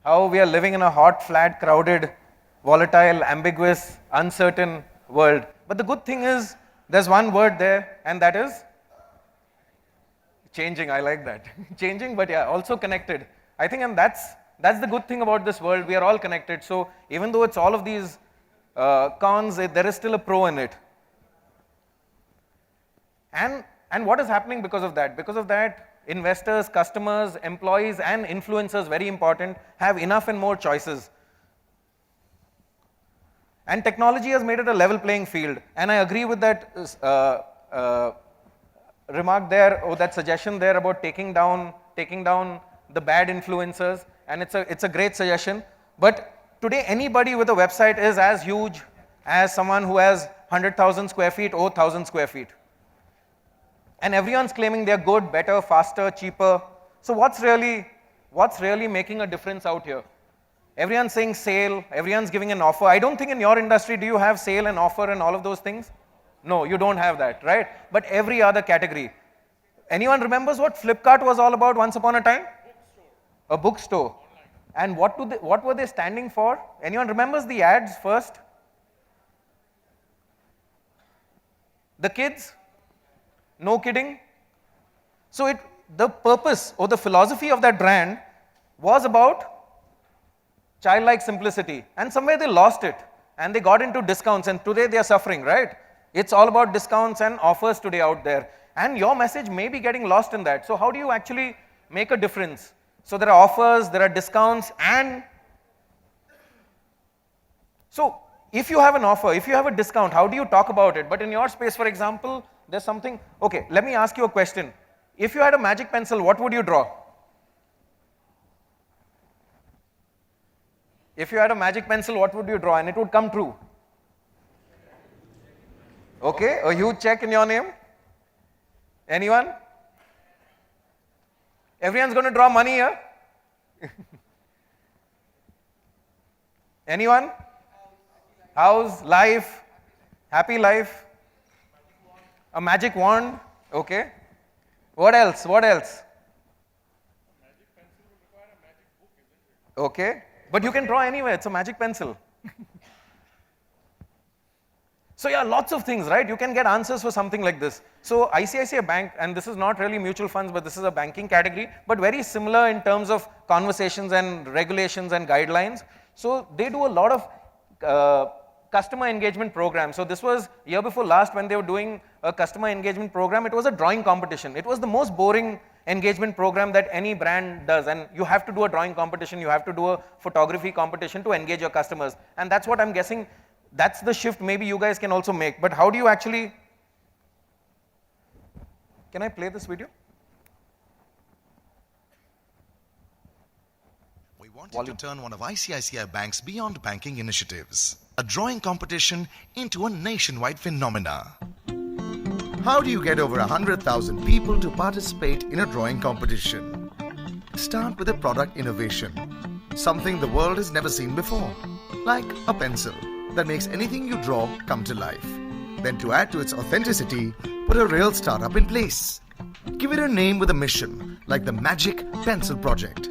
how we are living in a hot, flat, crowded, volatile, ambiguous, uncertain world. But the good thing is, there's one word there, and that is changing. I like that. Changing, but yeah, also connected. I think, and that's the good thing about this world. We are all connected. So even though it's all of these cons, there is still a pro in it. And what is happening because of that? Because of that, investors, customers, employees, and influencers, very important, have enough and more choices. And technology has made it a level playing field. And I agree with that remark there, or that suggestion there about taking down the bad influencers. And it's a great suggestion. But today, anybody with a website is as huge as someone who has 100,000 square feet or 1,000 square feet. And everyone's claiming they're good, better, faster, cheaper. So what's really making a difference out here? Everyone's saying sale, everyone's giving an offer. I don't think in your industry, do you have sale and offer and all of those things? No, you don't have that, right? But every other category. Anyone remembers what Flipkart was all about once upon a time? A bookstore. And what were they standing for? Anyone remembers the ads first? The kids? No kidding. So the purpose or the philosophy of that brand was about childlike simplicity. And somewhere they lost it. And they got into discounts. And today they are suffering, right? It's all about discounts and offers today out there. And your message may be getting lost in that. So how do you actually make a difference? So there are offers, there are discounts, and so if you have an offer, if you have a discount, how do you talk about it? But in your space, for example, there's something, okay, let me ask you a question. If you had a magic pencil, what would you draw? If you had a magic pencil, what would you draw? And it would come true. Okay, a huge check in your name? Anyone? Everyone's going to draw money here? Anyone? House, life, happy life. A magic wand, okay. What else? What else? A magic pencil would require a magic book, isn't it? Okay, but you can draw anywhere, it's a magic pencil. So yeah, lots of things, right? You can get answers for something like this. So ICICI Bank, and this is not really mutual funds, but this is a banking category, but very similar in terms of conversations and regulations and guidelines. So they do a lot of customer engagement programs. So this was year before last when they were doing a customer engagement program. It was a drawing competition. It was the most boring engagement program that any brand does. And you have to do a drawing competition. You have to do a photography competition to engage your customers. And that's what I'm guessing. That's the shift maybe you guys can also make. But how do you actually... Can I play this video? We wanted to turn one of ICICI Bank's beyond banking initiatives, a drawing competition, into a nationwide phenomena. How do you get over 100,000 people to participate in a drawing competition? Start with a product innovation, something the world has never seen before, like a pencil that makes anything you draw come to life. Then to add to its authenticity, put a real startup in place. Give it a name with a mission, like the Magic Pencil Project.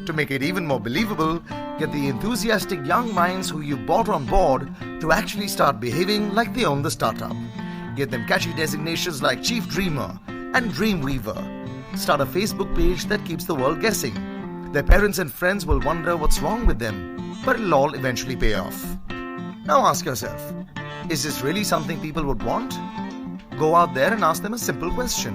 To make it even more believable, get the enthusiastic young minds who you brought on board to actually start behaving like they own the startup. Give them catchy designations like Chief Dreamer and Dreamweaver. Start a Facebook page that keeps the world guessing. Their parents and friends will wonder what's wrong with them, but it'll all eventually pay off. Now ask yourself, is this really something people would want? Go out there and ask them a simple question.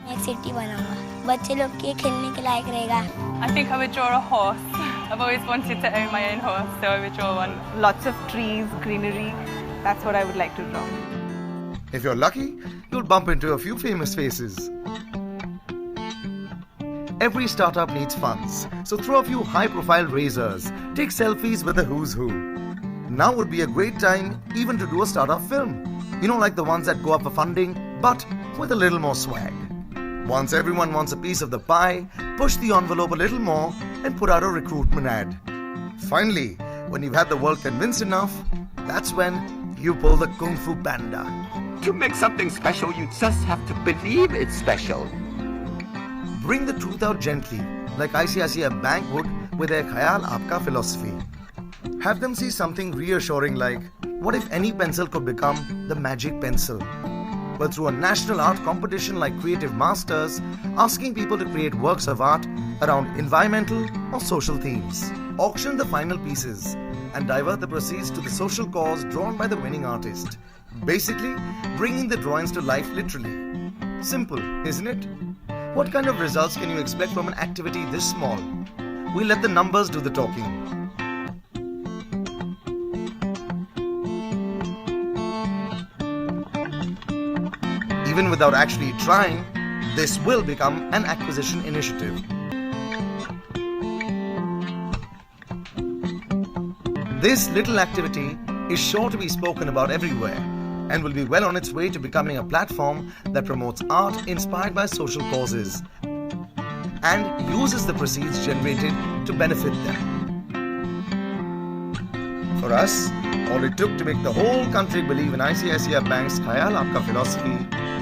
एक city बनाऊंगा बच्चे लोग के खेलने के लायक रहेगा. I think I would draw a horse. I've always wanted to own my own horse, so I would draw one. Lots of trees, greenery. That's what I would like to draw. If you're lucky, you'll bump into a few famous faces. Every startup needs funds, so throw a few high-profile raisers, take selfies with the who's who. Now would be a great time even to do a startup film. You know, like the ones that go up for funding, but with a little more swag. Once everyone wants a piece of the pie, push the envelope a little more and put out a recruitment ad. Finally, when you've had the world convinced enough, that's when you pull the Kung Fu Panda. To make something special, you just have to believe it's special. Bring the truth out gently, like ICICI Bank would with their Khayal Aapka philosophy. Have them see something reassuring like, what if any pencil could become the magic pencil? But through a national art competition like Creative Masters, asking people to create works of art around environmental or social themes. Auction the final pieces and divert the proceeds to the social cause drawn by the winning artist. Basically, bringing the drawings to life literally. Simple, isn't it? What kind of results can you expect from an activity this small? We let the numbers do the talking. Even without actually trying, this will become an acquisition initiative. This little activity is sure to be spoken about everywhere and will be well on its way to becoming a platform that promotes art inspired by social causes and uses the proceeds generated to benefit them. For us, all it took to make the whole country believe in ICICI Bank's Khayal Aapka philosophy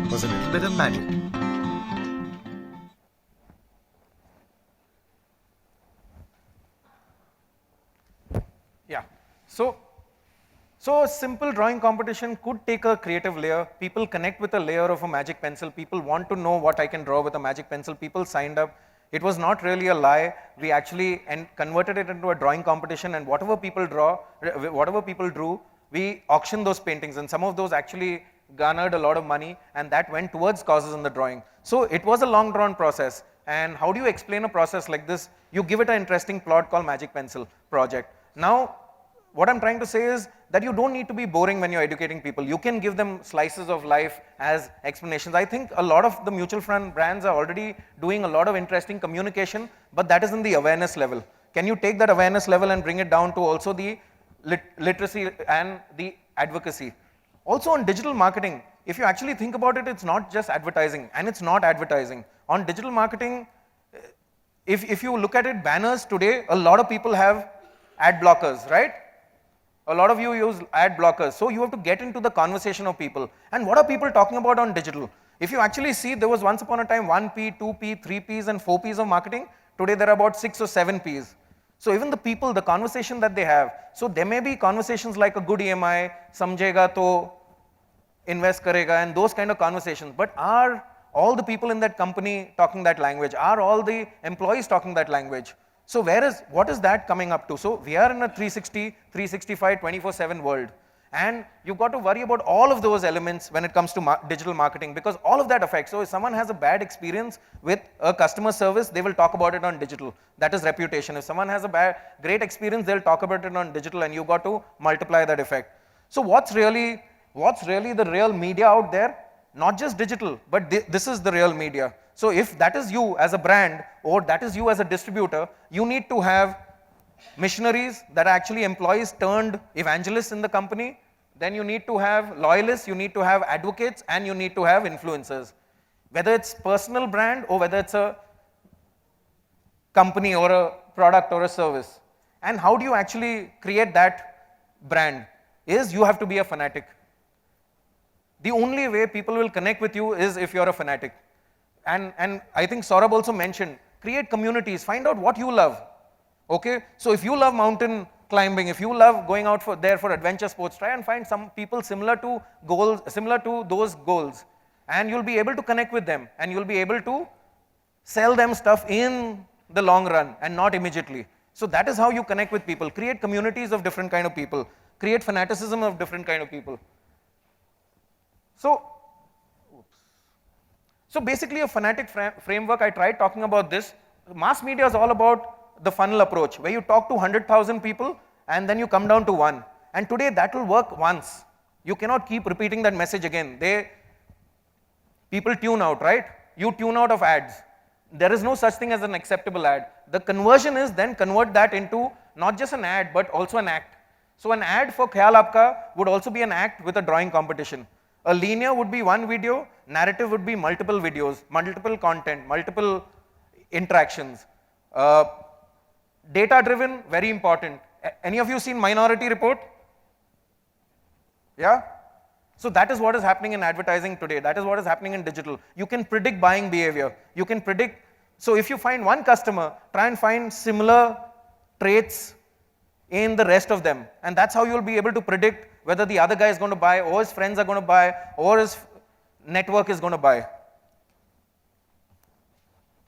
was a little bit of magic. Yeah. So a simple drawing competition could take a creative layer. People connect with a layer of a magic pencil. People want to know what I can draw with a magic pencil. People signed up. It was not really a lie. We actually converted it into a drawing competition, and whatever people drew, we auctioned those paintings, and some of those actually garnered a lot of money, and that went towards causes in the drawing. So it was a long drawn process. And how do you explain a process like this? You give it an interesting plot called Magic Pencil Project. Now, what I'm trying to say is that you don't need to be boring when you're educating people. You can give them slices of life as explanations. I think a lot of the mutual fund brands are already doing a lot of interesting communication, but that is in the awareness level. Can you take that awareness level and bring it down to also the literacy and the advocacy? Also on digital marketing, if you actually think about it, it's not just advertising, and it's not advertising. On digital marketing, if you look at it, banners today, a lot of people have ad blockers, right? A lot of you use ad blockers. So you have to get into the conversation of people. And what are people talking about on digital? If you actually see, there was once upon a time 1P, 2P, 3Ps and 4Ps of marketing. Today there are about 6 or 7 Ps. So even the people, the conversation that they have. So there may be conversations like a good EMI, samjhega to invest karega, and those kind of conversations. But are all the people in that company talking that language? Are all the employees talking that language? So what is that coming up to? So we are in a 360, 365, 24/7 world. And you've got to worry about all of those elements when it comes to digital marketing, because all of that affects. So if someone has a bad experience with a customer service, they will talk about it on digital. That is reputation. If someone has a great experience, they'll talk about it on digital, and you've got to multiply that effect. So what's really the real media out there? Not just digital, but this is the real media. So if that is you as a brand, or that is you as a distributor, you need to have missionaries that are actually employees turned evangelists in the company. Then you need to have loyalists, you need to have advocates, and you need to have influencers. Whether it's personal brand or whether it's a company or a product or a service. And how do you actually create that brand? Is you have to be a fanatic. The only way people will connect with you is if you're a fanatic. And I think Saurabh also mentioned, create communities, find out what you love. Okay, so if you love mountain climbing, if you love going out for adventure sports, try and find some people similar to those goals, and you'll be able to connect with them, and you'll be able to sell them stuff in the long run and not immediately. So that is how you connect with people. Create communities of different kind of people. Create fanaticism of different kind of people. So basically a fanatic framework, I tried talking about this. Mass media is all about the funnel approach, where you talk to 100,000 people and then you come down to one. And today that will work once. You cannot keep repeating that message again. People tune out, right? You tune out of ads. There is no such thing as an acceptable ad. The conversion is then convert that into not just an ad, but also an act. So an ad for Khayal Aapka would also be an act with a drawing competition. A linear would be one video, narrative would be multiple videos, multiple content, multiple interactions. Data driven, very important. Any of you seen Minority Report? Yeah? So that is what is happening in advertising today. That is what is happening in digital. You can predict buying behavior. You can predict. So if you find one customer, try and find similar traits in the rest of them. And that's how you'll be able to predict whether the other guy is going to buy, or his friends are going to buy, or his network is going to buy.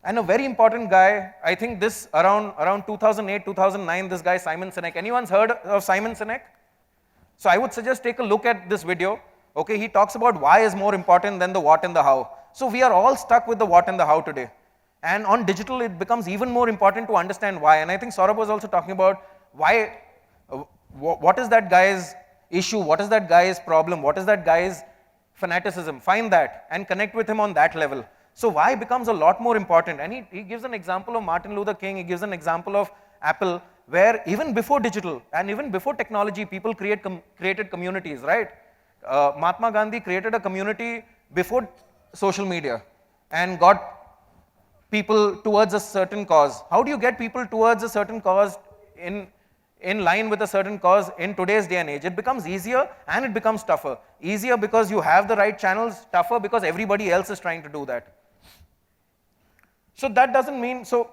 And a very important guy, I think this around 2008, 2009, this guy Simon Sinek. Anyone's heard of Simon Sinek? So I would suggest take a look at this video. Okay, he talks about why is more important than the what and the how. So we are all stuck with the what and the how today. And on digital, it becomes even more important to understand why. And I think Saurabh was also talking about why, what is that guy's issue, what is that guy's problem, what is that guy's fanaticism. Find that and connect with him on that level. So why becomes a lot more important. And he gives an example of Martin Luther King, he gives an example of Apple, where even before digital and even before technology, people created communities, right? Mahatma Gandhi created a community before social media and got people towards a certain cause. How do you get people towards a certain cause in line with a certain cause in today's day and age? It becomes easier and it becomes tougher. Easier because you have the right channels, tougher because everybody else is trying to do that. So that doesn't mean, so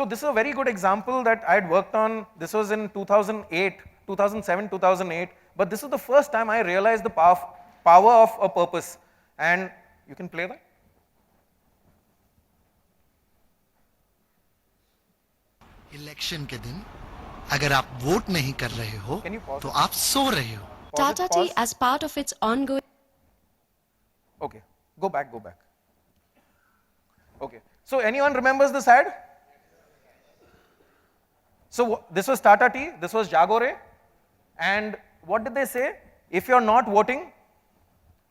this is a very good example that I had worked on. This was in 2007, 2008, but this is the first time I realized the power of a purpose. And you can play that. Election के दिन अगर आप vote नहीं कर रहे हो Can you pause तो it? आप सो रहे हो. Tata Tea, as part of its ongoing Okay, go back. Okay, so anyone remembers this ad? So this was Tata Tea, this was Jagore, and what did they say? If you're not voting,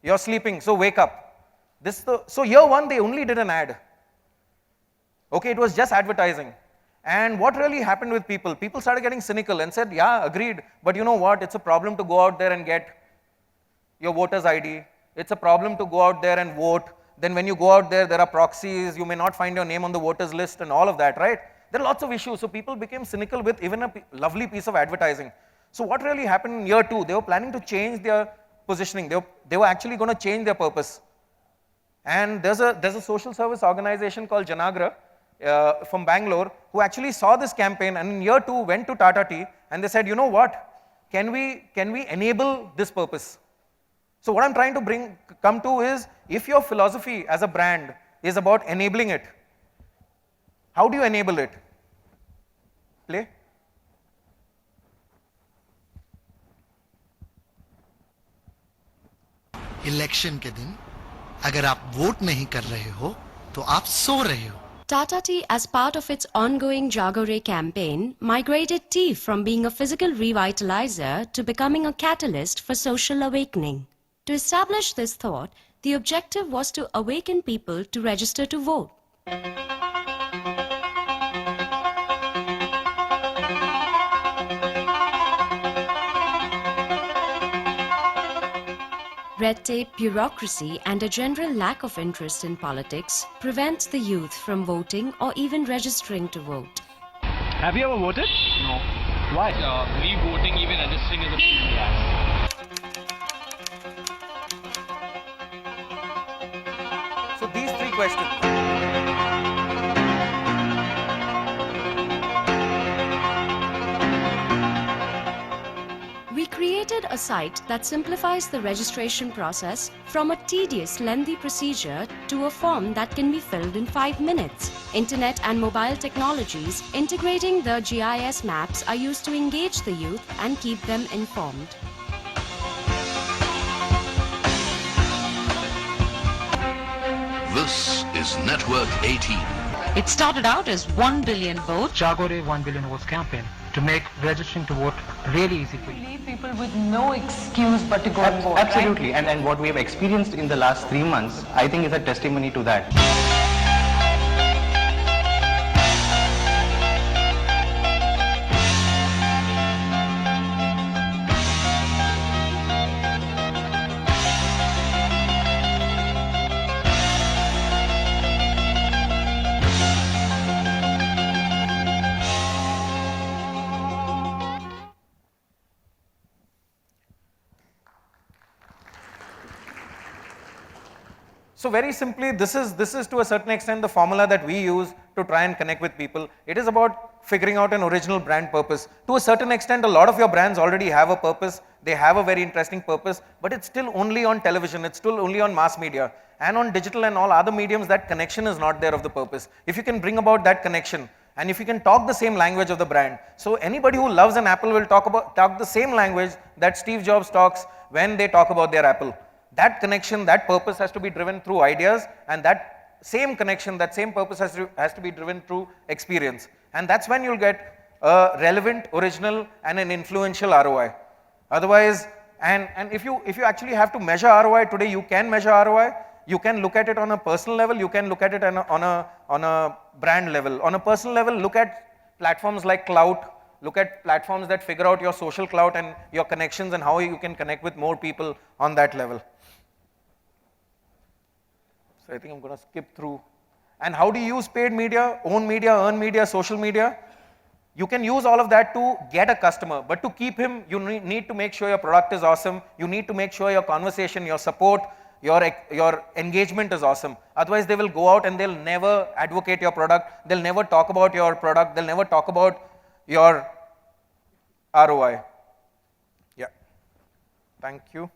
you're sleeping, so wake up. So year one, they only did an ad. Okay, it was just advertising. And what really happened with people? People started getting cynical and said, yeah, agreed, but you know what? It's a problem to go out there and get your voter's ID. It's a problem to go out there and vote. Then when you go out there, there are proxies. You may not find your name on the voters list and all of that, right? There are lots of issues. So people became cynical with even a lovely piece of advertising. So what really happened in year two? They were planning to change their positioning. They were actually going to change their purpose. And there's a social service organization called Janagra from Bangalore who actually saw this campaign and in year two went to Tata Tea and they said, you know what? Can we enable this purpose? So what I'm trying to come to is, if your philosophy as a brand is about enabling it, how do you enable it? Play. Election के दिन अगर आप vote नहीं कर रहे हो तो आप सो रहे हो. Tata Tea, as part of its ongoing Jagore campaign, migrated tea from being a physical revitalizer to becoming a catalyst for social awakening. To establish this thought, the objective was to awaken people to register to vote. Red tape, bureaucracy, and a general lack of interest in politics prevents the youth from voting or even registering to vote. Have you ever voted? No. Why? Leave voting, even registering is a pain in the ass. So these three questions. We created a site that simplifies the registration process from a tedious, lengthy procedure to a form that can be filled in 5 minutes. Internet and mobile technologies integrating the GIS maps are used to engage the youth and keep them informed. This is Network 18. It started out as 1 billion votes. Jagore 1 billion votes campaign to make registering to vote really easy for you. Leave people with no excuse but to go and vote. Absolutely, and what we have experienced in the last 3 months, I think is a testimony to that. So very simply, this is to a certain extent the formula that we use to try and connect with people. It is about figuring out an original brand purpose. To a certain extent, a lot of your brands already have a purpose. They have a very interesting purpose, but it's still only on television. It's still only on mass media. And on digital and all other mediums, that connection is not there of the purpose. If you can bring about that connection, and if you can talk the same language of the brand, so anybody who loves an Apple will talk the same language that Steve Jobs talks when they talk about their Apple. That connection, that purpose has to be driven through ideas, and that same connection, that same purpose has to be driven through experience. And that's when you'll get a relevant, original, and an influential ROI. Otherwise, and if you actually have to measure ROI today, you can measure ROI. You can look at it on a personal level, you can look at it on a brand level. On a personal level, look at platforms like Clout, look at platforms that figure out your social clout and your connections and how you can connect with more people on that level. So I think I'm going to skip through. And how do you use paid media, own media, earn media, social media? You can use all of that to get a customer, but to keep him, you need to make sure your product is awesome. You need to make sure your conversation, your support, your engagement is awesome. Otherwise, they will go out and they'll never advocate your product. They'll never talk about your product. They'll never talk about your ROI. Yeah. Thank you.